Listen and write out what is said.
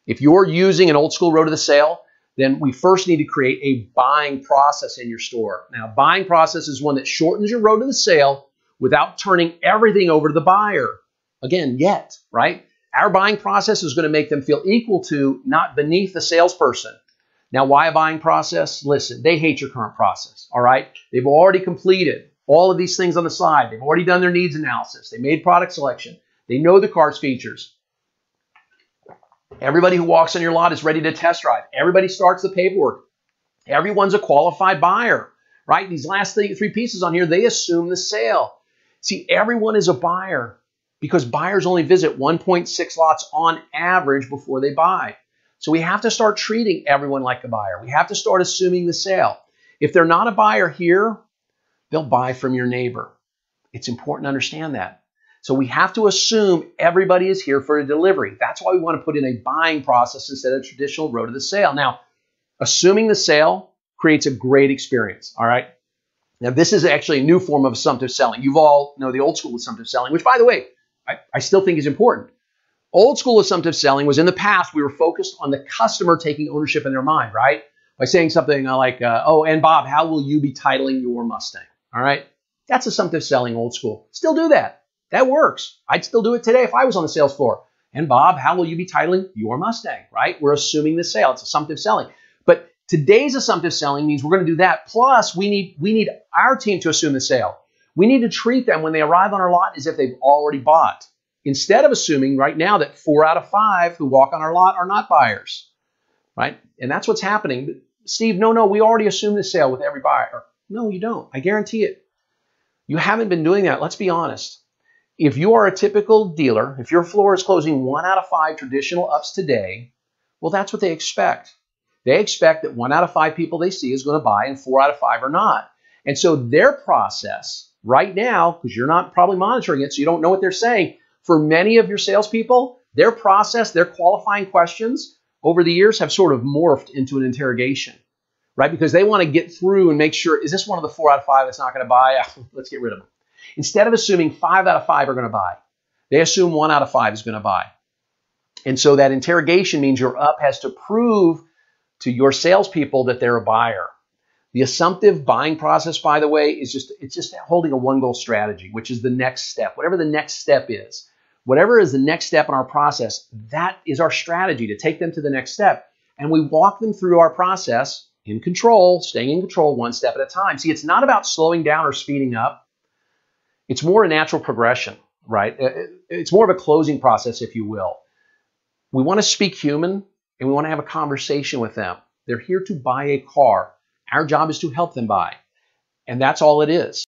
If you're using an old school road to the sale, then we first need to create a buying process in your store. Now, buying process is one that shortens your road to the sale without turning everything over to the buyer. Again, yet, right? Our buying process is going to make them feel equal to, not beneath the salesperson. Now, why a buying process? Listen, they hate your current process, all right? They've already completed all of these things on the side. They've already done their needs analysis. They made product selection. They know the car's features. Everybody who walks on your lot is ready to test drive. Everybody starts the paperwork. Everyone's a qualified buyer, right? These last three pieces on here, they assume the sale. See, everyone is a buyer because buyers only visit 1.6 lots on average before they buy. So we have to start treating everyone like a buyer. We have to start assuming the sale. If they're not a buyer here, they'll buy from your neighbor. It's important to understand that. So we have to assume everybody is here for a delivery. That's why we want to put in a buying process instead of a traditional road to the sale. Now, assuming the sale creates a great experience, all right? Now, this is actually a new form of assumptive selling. You all know the old school assumptive selling, which, by the way, I still think is important. Old school assumptive selling was in the past, we were focused on the customer taking ownership in their mind, right? By saying something like, oh, and Bob, how will you be titling your Mustang? All right? That's assumptive selling, old school. Still do that. That works. I'd still do it today if I was on the sales floor. And Bob, how will you be titling your Mustang, right? We're assuming the sale. It's assumptive selling. But today's assumptive selling means we're going to do that. Plus, we need our team to assume the sale. We need to treat them when they arrive on our lot as if they've already bought, instead of assuming right now that 4 out of 5 who walk on our lot are not buyers, right? And that's what's happening. Steve, no, we already assume the sale with every buyer. No, you don't. I guarantee it. You haven't been doing that. Let's be honest. If you are a typical dealer, if your floor is closing 1 out of 5 traditional ups today, well, that's what they expect. They expect that 1 out of 5 people they see is going to buy and 4 out of 5 are not. And so their process right now, because you're not probably monitoring it, so you don't know what they're saying, for many of your salespeople, their process, their qualifying questions over the years have sort of morphed into an interrogation, right? Because they want to get through and make sure, is this one of the 4 out of 5 that's not going to buy? Let's get rid of them. Instead of assuming 5 out of 5 are going to buy, they assume 1 out of 5 is going to buy. And so that interrogation means your up has to prove to your salespeople that they're a buyer. The assumptive buying process, by the way, is just holding a one-goal strategy, which is the next step. Whatever the next step is, whatever is the next step in our process, that is our strategy to take them to the next step. And we walk them through our process in control, staying in control one step at a time. See, it's not about slowing down or speeding up. It's more a natural progression, right? It's more of a closing process, if you will. We want to speak human, and we want to have a conversation with them. They're here to buy a car. Our job is to help them buy, and that's all it is.